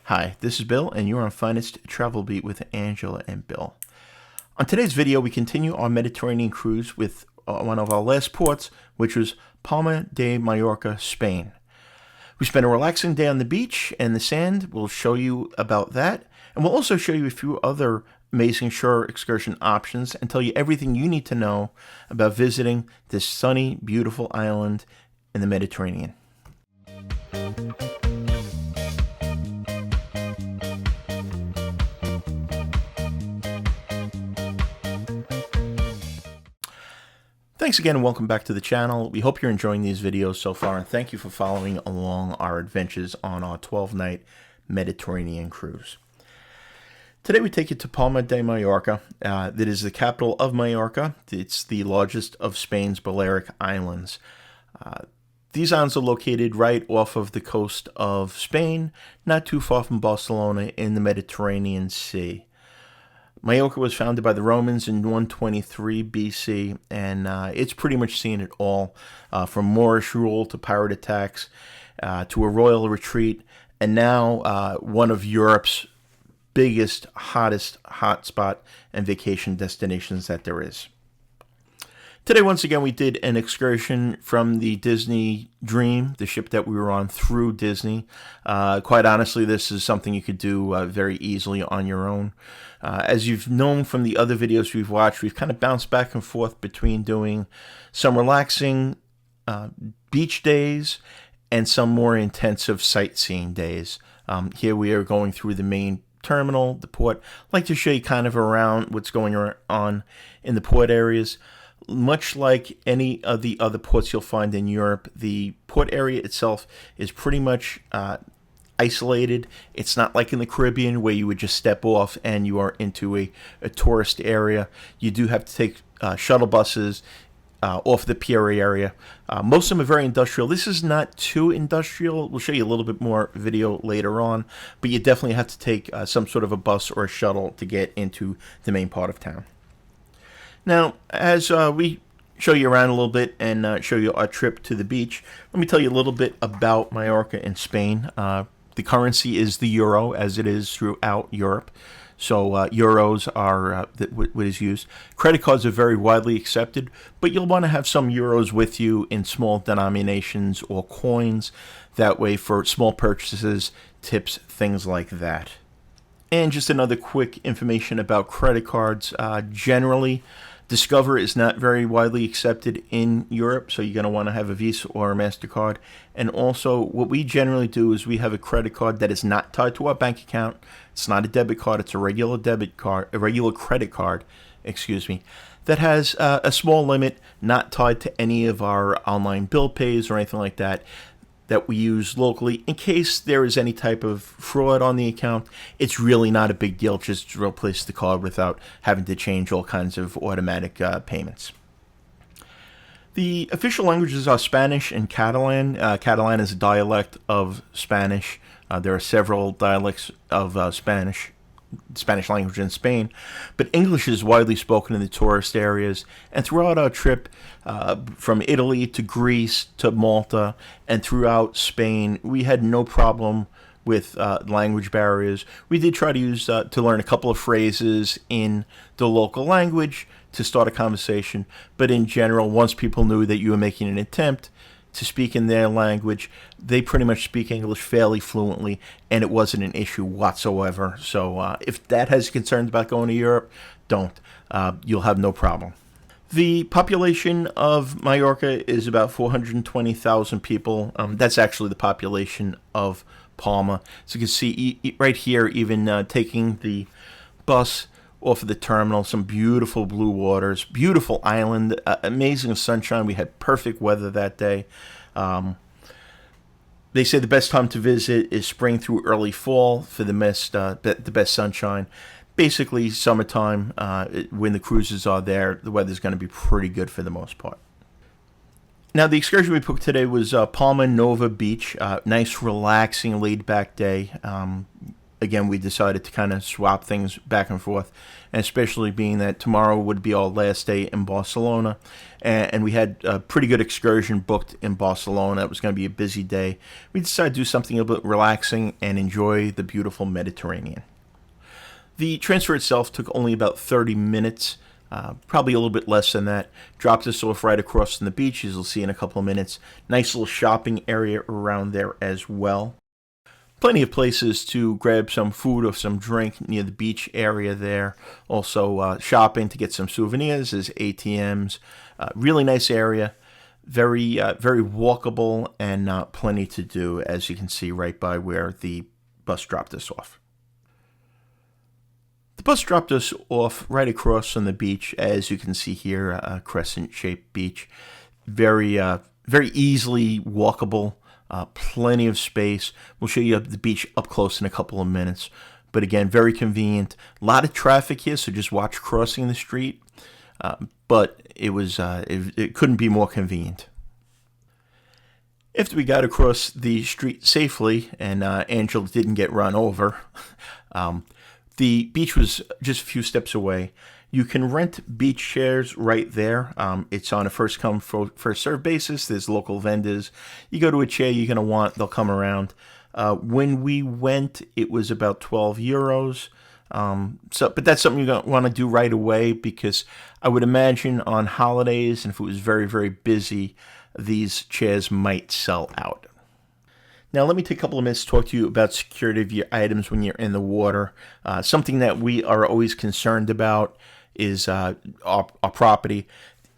Hi, this is Bill, and you're on Finest Travel Beat with Angela and Bill. On today's video, we continue our Mediterranean cruise with one of our last ports, which was Palma de Mallorca, Spain. We spent a relaxing day on the beach and the sand. We'll show you about that, and we'll also show you a few other amazing shore excursion options and tell you everything you need to know about visiting this sunny, beautiful island in the Mediterranean. Thanks again and welcome back to the channel. We hope you're enjoying these videos so far, and thank you for following along our adventures on our 12-night Mediterranean cruise. Today we take you to Palma de Mallorca. That is the capital of Mallorca. It's the largest of Spain's Balearic Islands. These islands are located right off of the coast of Spain, not too far from Barcelona in the Mediterranean Sea. Mallorca was founded by the Romans in 123 BC, and it's pretty much seen it all, from Moorish rule to pirate attacks to a royal retreat, and now one of Europe's biggest, hottest hotspot and vacation destinations that there is. Today, once again, we did an excursion from the Disney Dream, the ship that we were on, through Disney. Quite honestly, this is something you could do very easily on your own. As you've known from the other videos we've watched, we've kind of bounced back and forth between doing some relaxing beach days and some more intensive sightseeing days. Here we are going through the main terminal, the port. I'd like to show you kind of around what's going on in the port areas. Much like any of the other ports you'll find in Europe, the port area itself is pretty much isolated. It's not like in the Caribbean where you would just step off and you are into a tourist area. You do have to take shuttle buses off the pier area. Most of them are very industrial. This is not too industrial. We'll show you a little bit more video later on, but you definitely have to take some sort of a bus or a shuttle to get into the main part of town. Now, as we show you around a little bit and show you our trip to the beach, let me tell you a little bit about Mallorca and Spain. The currency is the euro, as it is throughout Europe. So euros are what is used. Credit cards are very widely accepted, but you'll want to have some euros with you in small denominations or coins. That way for small purchases, tips, things like that. And just another quick information about credit cards. Generally, Discover is not very widely accepted in Europe, so you're going to want to have a Visa or a MasterCard. And also, what we generally do is we have a credit card that is not tied to our bank account. It's not a debit card. It's a regular debit card, a regular credit card, excuse me, that has a small limit, not tied to any of our online bill pays or anything like that, that we use locally in case there is any type of fraud on the account. It's really not a big deal, just to replace the card without having to change all kinds of automatic payments. The official languages are Spanish and Catalan. Catalan is a dialect of Spanish. There are several dialects of Spanish language in Spain, but English is widely spoken in the tourist areas. And throughout our trip, from Italy to Greece to Malta and throughout Spain, we had no problem with language barriers. We did try to learn a couple of phrases in the local language to start a conversation, but in general, once people knew that you were making an attempt to speak in their language, they pretty much speak English fairly fluently, and it wasn't an issue whatsoever. So if that has concerns about going to Europe, don't. You'll have no problem. The population of Mallorca is about 420,000 people. That's actually the population of Palma. So you can see right here, even taking the bus off of the terminal, some beautiful blue waters, beautiful island, amazing sunshine. We had perfect weather that day. They say the best time to visit is spring through early fall for the best sunshine. Basically, summertime, when the cruises are there, the weather's going to be pretty good for the most part. Now, the excursion we booked today was Palma Nova Beach. Nice, relaxing, laid-back day. again, we decided to kind of swap things back and forth, and especially being that tomorrow would be our last day in Barcelona, and we had a pretty good excursion booked in Barcelona. It was going to be a busy day. We decided to do something a bit relaxing and enjoy the beautiful Mediterranean. The transfer itself took only about 30 minutes, probably a little bit less than that. Dropped us off right across from the beach, as you'll see in a couple of minutes. Nice little shopping area around there as well. Plenty of places to grab some food or some drink near the beach area there. Also shopping to get some souvenirs. There's ATMs. Really nice area. Very walkable, and plenty to do, as you can see right by where the bus dropped us off. The bus dropped us off right across from the beach, as you can see here, a crescent-shaped beach. Very easily walkable. Plenty of space. We'll show you the beach up close in a couple of minutes. But again, very convenient. A lot of traffic here, so just watch crossing the street. But it couldn't be more convenient. After we got across the street safely, and Angela didn't get run over, the beach was just a few steps away. You can rent beach chairs right there. It's on a first come, first served basis. There's local vendors. You go to a chair you're going to want, they'll come around. When we went, it was about 12 euros. But that's something you're going to want to do right away, because I would imagine on holidays, and if it was very, very busy, these chairs might sell out. Now, let me take a couple of minutes to talk to you about security of your items when you're in the water. Something that we are always concerned about is our property.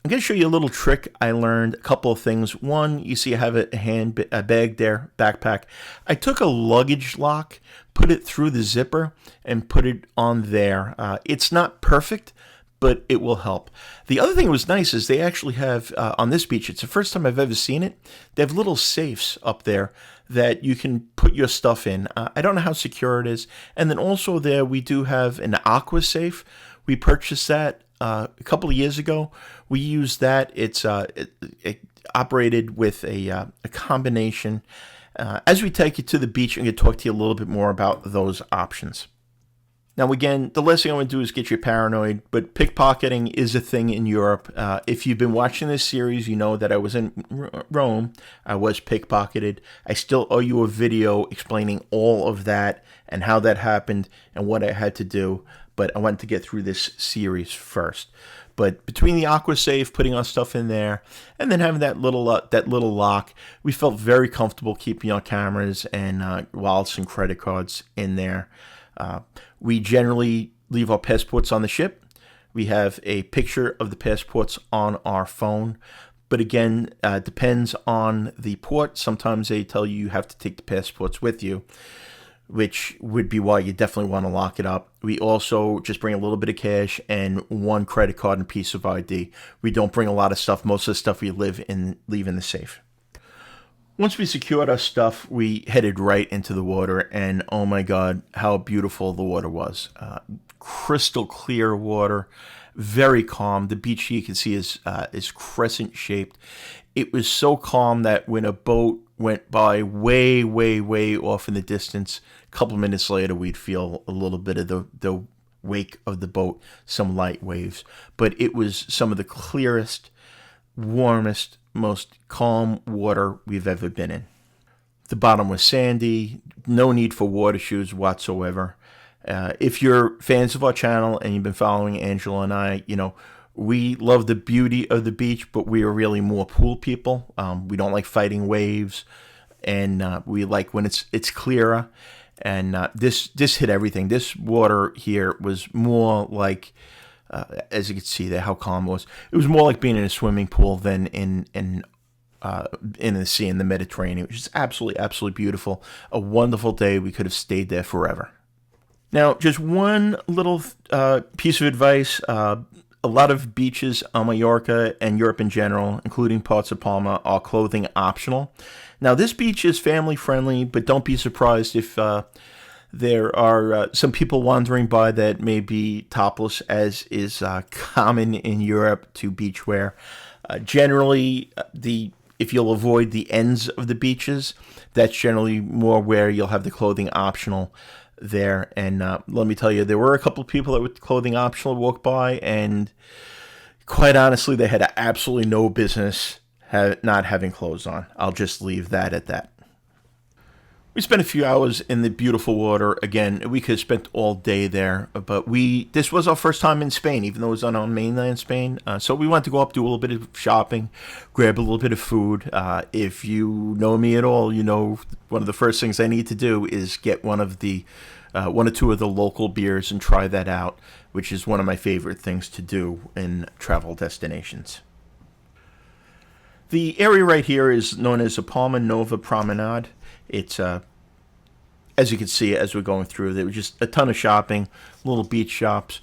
I'm going to show you a little trick I learned, a couple of things. One, you see I have a bag there, backpack. I took a luggage lock, put it through the zipper, and put it on there. It's not perfect, but it will help. The other thing that was nice is they actually have, on this beach, it's the first time I've ever seen it, they have little safes up there that you can put your stuff in. I don't know how secure it is. And then also there we do have an aqua safe. We purchased that a couple of years ago. We used that. It's it operated with a combination. As we take you to the beach, I'm going to talk to you a little bit more about those options. Now, again, the last thing I want to do is get you paranoid, but pickpocketing is a thing in Europe. If you've been watching this series, you know that I was in Rome. I was pickpocketed. I still owe you a video explaining all of that and how that happened and what I had to do, but I wanted to get through this series first. But between the aqua safe, putting our stuff in there, and then having that little lock, we felt very comfortable keeping our cameras and wallets and credit cards in there. We generally leave our passports on the ship. We have a picture of the passports on our phone. But again, depends on the port. Sometimes they tell you have to take the passports with you, which would be why you definitely want to lock it up. We also just bring a little bit of cash and one credit card and piece of ID. We don't bring a lot of stuff. Most of the stuff we leave in the safe. Once we secured our stuff, we headed right into the water, and oh my God, how beautiful the water was. Crystal clear water, very calm. The beach you can see is crescent shaped. It was so calm that when a boat went by way, way, way off in the distance, a couple minutes later, we'd feel a little bit of the wake of the boat, some light waves. But it was some of the clearest, warmest, most calm water we've ever been in. The bottom was sandy, no need for water shoes whatsoever. If you're fans of our channel and you've been following Angela and I, you know, we love the beauty of the beach, but we are really more pool people. We don't like fighting waves, and we like when it's clearer. And this hit everything. This water here was more like, as you can see there, how calm it was. It was more like being in a swimming pool than in the sea, in the Mediterranean, which is absolutely beautiful. A wonderful day. We could have stayed there forever. Now, just one little piece of advice. A lot of beaches on Mallorca and Europe in general, including parts of Palma, are clothing optional. Now, this beach is family friendly, but don't be surprised if there are some people wandering by that may be topless, as is common in Europe to beach wear. Generally, if you'll avoid the ends of the beaches, that's generally more where you'll have the clothing optional. there. And let me tell you, there were a couple of people that with clothing optional walk by, and quite honestly, they had absolutely no business not having clothes on. I'll just leave that at that. We spent a few hours in the beautiful water. Again, we could have spent all day there, but this was our first time in Spain, even though it was on mainland Spain. So we wanted to go up, do a little bit of shopping, grab a little bit of food. If you know me at all, you know one of the first things I need to do is get one or two of the local beers and try that out, which is one of my favorite things to do in travel destinations. The area right here is known as the Palma Nova Promenade. It's, as you can see as we're going through, there was just a ton of shopping, little beach shops.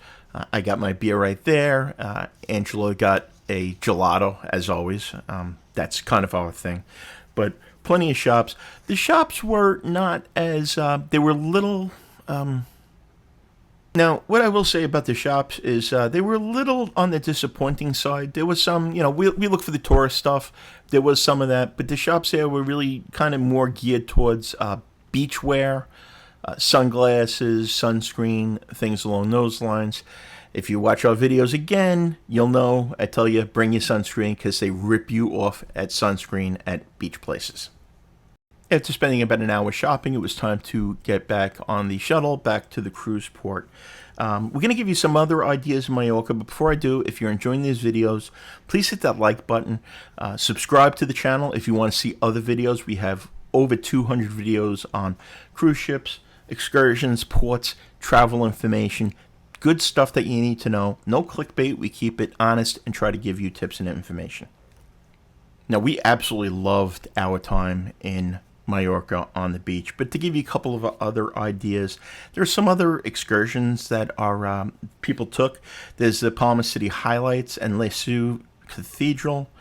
I got my beer right there. Angela got a gelato, as always. That's kind of our thing. But plenty of shops. The shops were not as, they were little... Now, what I will say about the shops is they were a little on the disappointing side. There was some, we look for the tourist stuff. There was some of that, but the shops there were really kind of more geared towards beachwear, sunglasses, sunscreen, things along those lines. If you watch our videos again, you'll know, I tell you, bring your sunscreen because they rip you off at sunscreen at beach places. After spending about an hour shopping, it was time to get back on the shuttle back to the cruise port. We're going to give you some other ideas in Mallorca, but before I do, if you're enjoying these videos, please hit that like button. Subscribe to the channel if you want to see other videos. We have over 200 videos on cruise ships, excursions, ports, travel information, good stuff that you need to know. No clickbait. We keep it honest and try to give you tips and information. Now, we absolutely loved our time in Mallorca on the beach, but to give you a couple of other ideas, there's some other excursions that our people took. There's the Palma City Highlights and Seu Cathedral.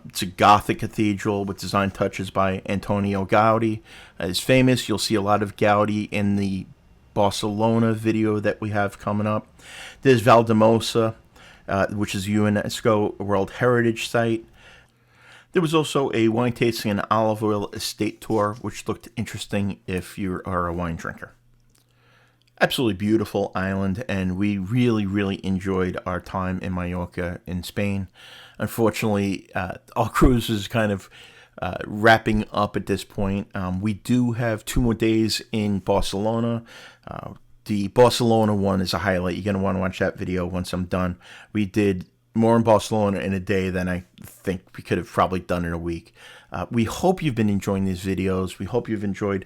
It's a Gothic cathedral with design touches by Antonio Gaudi. It's famous. You'll see a lot of Gaudi in the Barcelona video that we have coming up. There's Valldemossa, which is a UNESCO World Heritage Site. There was also a wine tasting and olive oil estate tour, which looked interesting if you are a wine drinker. Absolutely beautiful island, and we really, really enjoyed our time in Mallorca in Spain. Unfortunately, our cruise is kind of wrapping up at this point. We do have 2 more days in Barcelona. The Barcelona one is a highlight. You're going to want to watch that video once I'm done. We did more in Barcelona in a day than I think we could have probably done in a week. We hope you've been enjoying these videos. We hope you've enjoyed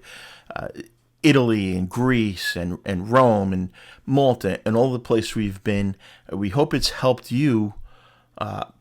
Italy and Greece and Rome and Malta and all the places we've been. We hope it's helped you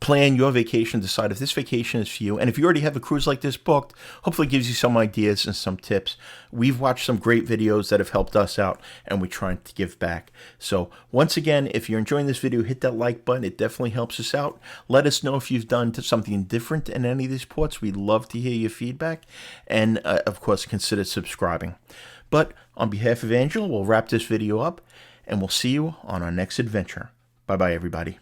plan your vacation, decide if this vacation is for you. And if you already have a cruise like this booked, hopefully it gives you some ideas and some tips. We've watched some great videos that have helped us out, and we're trying to give back. So once again, if you're enjoying this video, hit that like button. It definitely helps us out. Let us know if you've done something different in any of these ports. We'd love to hear your feedback. And of course, consider subscribing. But on behalf of Angela, we'll wrap this video up, and we'll see you on our next adventure. Bye-bye, everybody.